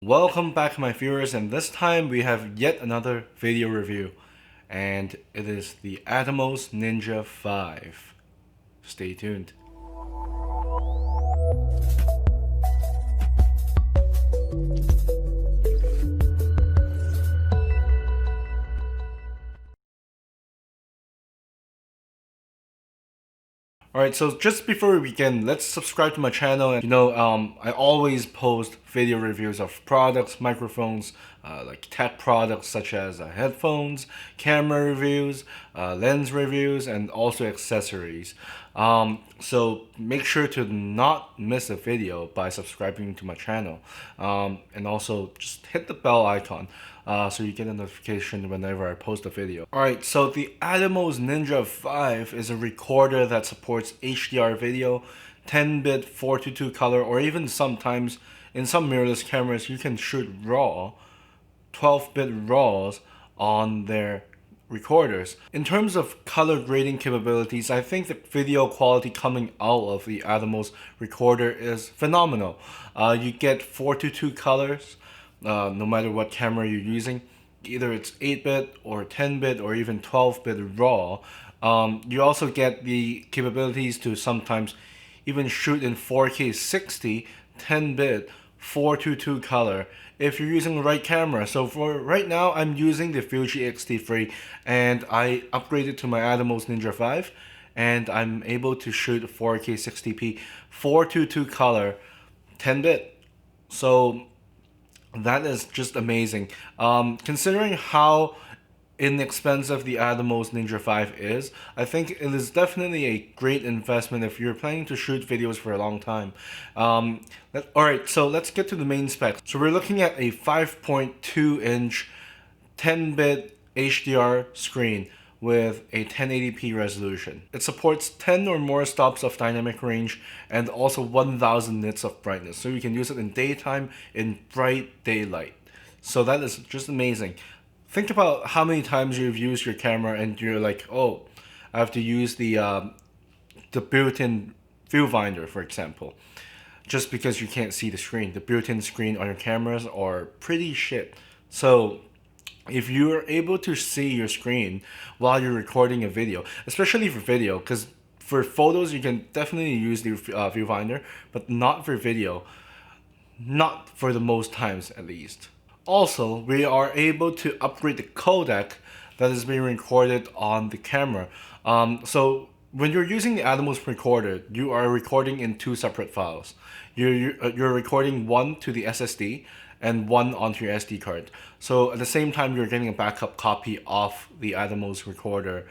Welcome back my viewers, and this time we have yet another video review, and it is the ATOMOS Ninja V. Stay tuned. Alright, so just before we begin, let's subscribe to my channel. And I always post video reviews of products, microphones, like tech products such as headphones, camera reviews, lens reviews, and also accessories. So make sure to not miss a video by subscribing to my channel. And also just hit the bell icon so you get a notification whenever I post a video. Alright, so the ATOMOS Ninja V is a recorder that supports HDR video, 10-bit 422 color, or even sometimes in some mirrorless cameras you can shoot RAW, 12-bit RAWs on their recorders. In terms of color grading capabilities, I think the video quality coming out of the ATOMOS recorder is phenomenal. You get 422 colors, no matter what camera you're using. Either it's 8-bit or 10-bit or even 12-bit RAW. You also get the capabilities to sometimes even shoot in 4K 60, 10-bit, 422 color if you're using the right camera. So for right now, I'm using the Fuji X-T3 and I upgraded to my ATOMOS Ninja V and I'm able to shoot 4K 60p, 422 color, 10-bit. So that is just amazing. Considering how inexpensive the ATOMOS Ninja V is, I think it is definitely a great investment if you're planning to shoot videos for a long time. Alright, so let's get to the main specs. So we're looking at a 5.2 inch 10-bit HDR screen with a 1080p resolution. It supports 10 or more stops of dynamic range and also 1000 nits of brightness. So you can use it in daytime, in bright daylight. So that is just amazing. Think about how many times you've used your camera and you're like, oh, I have to use the built-in viewfinder, for example, just because you can't see the screen. The built-in screen on your cameras are pretty shit. So if you're able to see your screen while you're recording a video, especially for video, because for photos you can definitely use the viewfinder, but not for video, not for the most times at least. Also, we are able to upgrade the codec that is being recorded on the camera. So when you're using the ATOMOS recorder, you are recording in two separate files. You're recording one to the SSD and one onto your SD card. So at the same time, you're getting a backup copy of the ATOMOS recorder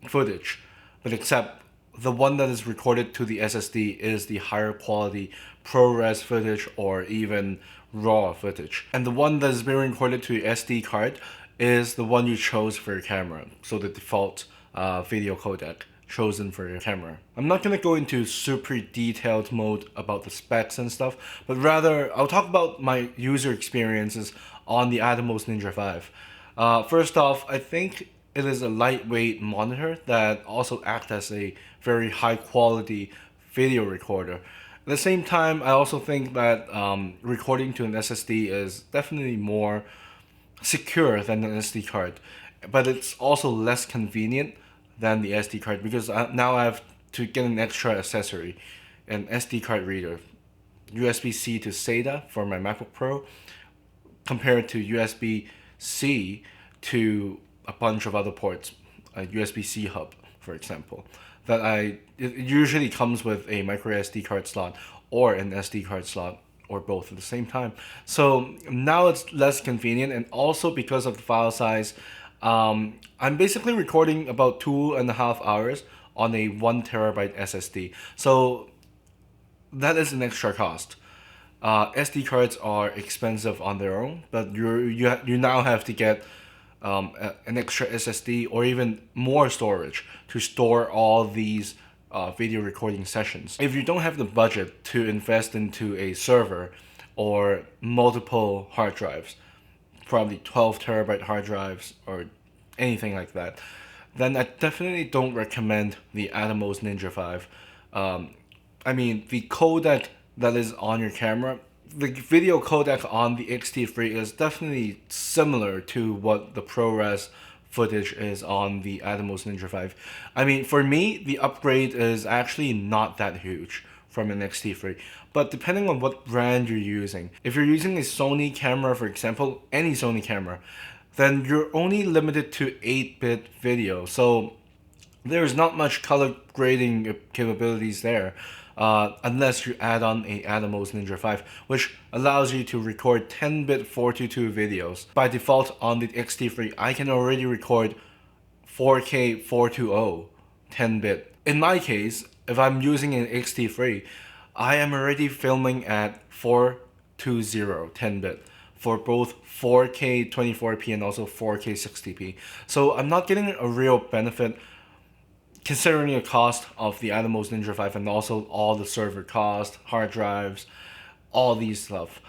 footage, but except the one that is recorded to the SSD is the higher quality ProRes footage or even RAW footage. And the one that is being recorded to your SD card is the one you chose for your camera. So the default video codec chosen for your camera. I'm not gonna go into super detailed mode about the specs and stuff, but rather I'll talk about my user experiences on the ATOMOS Ninja V. First off, I think it is a lightweight monitor that also acts as a very high quality video recorder. At the same time, I also think that recording to an SSD is definitely more secure than an SD card, but it's also less convenient than the SD card because now I have to get an extra accessory, an SD card reader, USB-C to SATA for my MacBook Pro, compared to USB-C to a bunch of other ports, a USB-C hub, for example. It usually comes with a micro SD card slot or an SD card slot or both at the same time. So now it's less convenient, and also because of the file size, I'm basically recording about 2.5 hours on a 1 terabyte SSD. So that is an extra cost. SD cards are expensive on their own, but you now have to get an extra SSD or even more storage to store all these video recording sessions. If you don't have the budget to invest into a server or multiple hard drives, probably 12 terabyte hard drives or anything like that, then I definitely don't recommend the ATOMOS Ninja V. I mean, the codec that is on your camera the video codec on the X-T3 is definitely similar to what the ProRes footage is on the ATOMOS Ninja V. I mean, for me, the upgrade is actually not that huge from an X-T3, but depending on what brand you're using. If you're using a Sony camera, for example, any Sony camera, then you're only limited to 8-bit video. So there's not much color grading capabilities there, unless you add on a ATOMOS Ninja V, which allows you to record 10-bit 422 videos. By default on the X-T3, I can already record 4K 420 10-bit. In my case, if I'm using an X-T3, I am already filming at 420 10-bit for both 4K 24p and also 4K 60p. So I'm not getting a real benefit considering the cost of the ATOMOS Ninja V and also all the server cost, hard drives, all these stuff.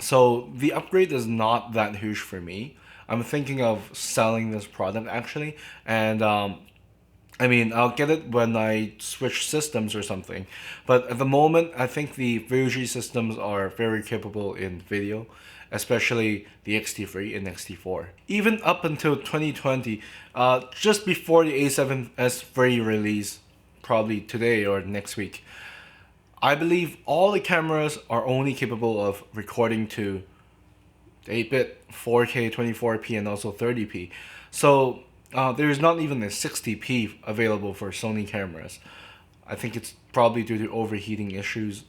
So the upgrade is not that huge for me. I'm thinking of selling this product actually, and I mean, I'll get it when I switch systems or something. But at the moment, I think the Fuji systems are very capable in video, especially the X-T3 and X-T4. Even up until 2020, just before the A7S3 release, probably today or next week, I believe all the cameras are only capable of recording to 8-bit, 4K, 24p, and also 30p. So there's not even a 60p available for Sony cameras. I think it's probably due to overheating issues,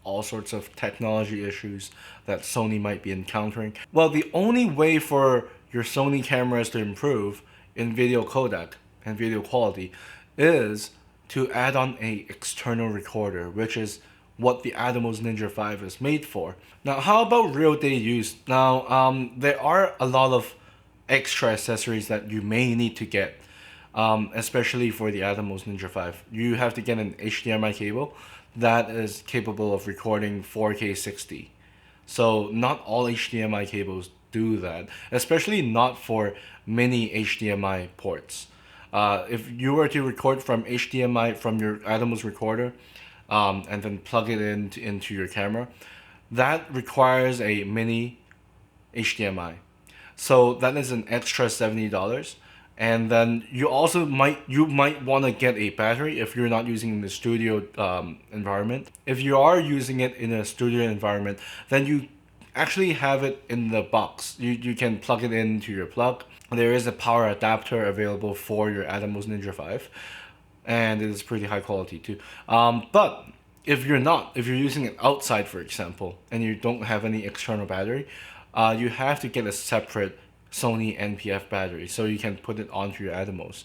all sorts of technology issues that Sony might be encountering. Well, the only way for your Sony cameras to improve in video codec and video quality is to add on a external recorder, which is what the ATOMOS Ninja V is made for. Now, how about real day use? Now, there are a lot of extra accessories that you may need to get, especially for the ATOMOS Ninja V. You have to get an HDMI cable that is capable of recording 4K 60. So not all HDMI cables do that, especially not for mini HDMI ports. If you were to record from HDMI from your ATOMOS recorder and then plug it into your camera, that requires a mini HDMI. So that is an extra $70. And then you also might want to get a battery if you're not using it in the studio environment. If you are using it in a studio environment, then you actually have it in the box. You can plug it into your plug. There is a power adapter available for your ATOMOS Ninja V, and it is pretty high quality too. But if you're using it outside, for example, and you don't have any external battery, you have to get a separate Sony NPF battery so you can put it onto your ATOMOS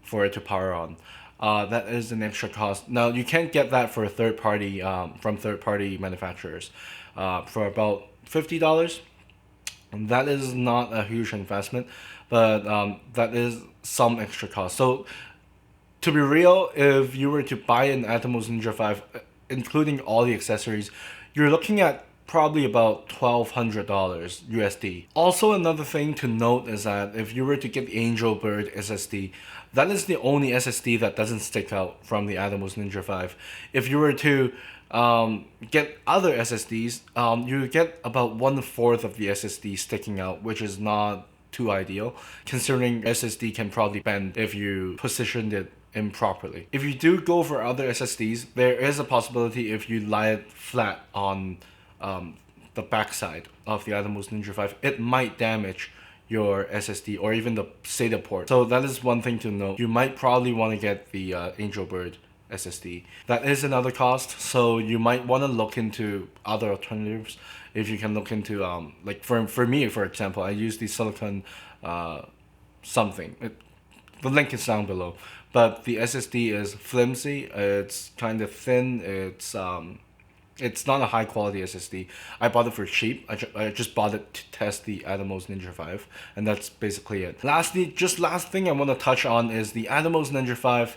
for it to power on. That is an extra cost. Now you can't get that for from third party manufacturers for about $50. That is not a huge investment, but that is some extra cost. So to be real, if you were to buy an ATOMOS Ninja V, including all the accessories, you're looking at probably about $1,200 USD. Also, another thing to note is that if you were to get the Angelbird SSD, that is the only SSD that doesn't stick out from the ATOMOS Ninja V. If you were to get other SSDs, you get about 1/4 of the SSD sticking out, which is not too ideal, considering SSD can probably bend if you positioned it improperly. If you do go for other SSDs, there is a possibility if you lie it flat on the backside of the ATOMOS Ninja V, it might damage your SSD or even the SATA port. So that is one thing to note. You might probably want to get the Angelbird SSD. That is another cost, so you might want to look into other alternatives. If you can look into like for me, for example, I use the silicon something. The link is down below, but the SSD is flimsy. It's kind of thin. It's not a high quality SSD. I bought it for cheap. I just bought it to test the ATOMOS Ninja V, and that's basically it. Last thing I want to touch on is the ATOMOS Ninja V.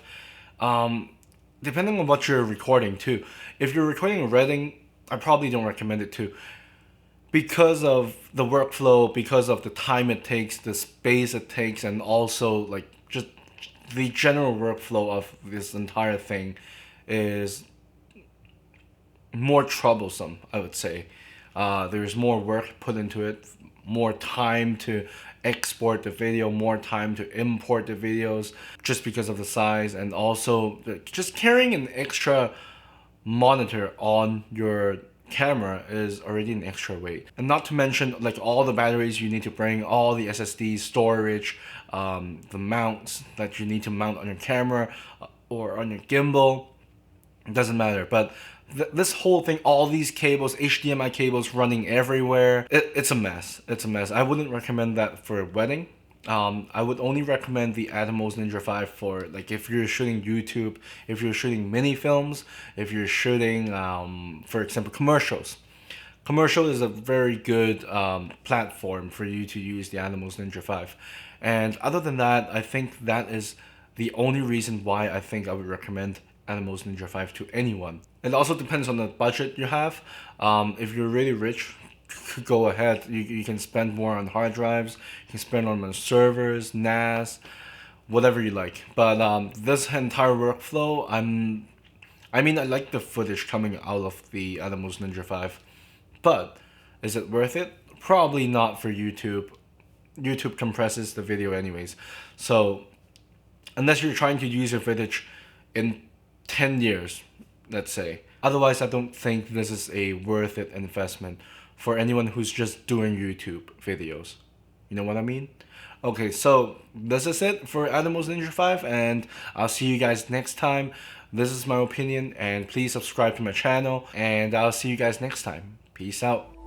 Depending on what you're recording too. If you're recording a Reading, I probably don't recommend it too. Because of the workflow, because of the time it takes, the space it takes, and also like just the general workflow of this entire thing is more troublesome, I would say. There's more work put into it, more time to export the video, more time to import the videos just because of the size, and also just carrying an extra monitor on your camera is already an extra weight. And not to mention like all the batteries you need to bring, all the SSD storage, the mounts that you need to mount on your camera or on your gimbal. It doesn't matter. But this whole thing, all these cables, HDMI cables running everywhere, it's a mess. It's a mess. I wouldn't recommend that for a wedding. I would only recommend the ATOMOS Ninja V for like if you're shooting YouTube, if you're shooting mini films, if you're shooting, for example, commercials. Commercial is a very good platform for you to use the ATOMOS Ninja V. And other than that, I think that is the only reason why I think I would recommend ATOMOS Ninja V to anyone. It also depends on the budget you have. If you're really rich, go ahead. You can spend more on hard drives. You can spend on servers, NAS, whatever you like. But this entire workflow, I mean, I like the footage coming out of the ATOMOS Ninja V, but is it worth it? Probably not for YouTube. YouTube compresses the video anyways. So unless you're trying to use your footage in 10 years, let's say. Otherwise, I don't think this is a worth it investment for anyone who's just doing YouTube videos. You know what I mean? Okay, so this is it for ATOMOS Ninja V, and I'll see you guys next time. This is my opinion, and please subscribe to my channel, and I'll see you guys next time. Peace out.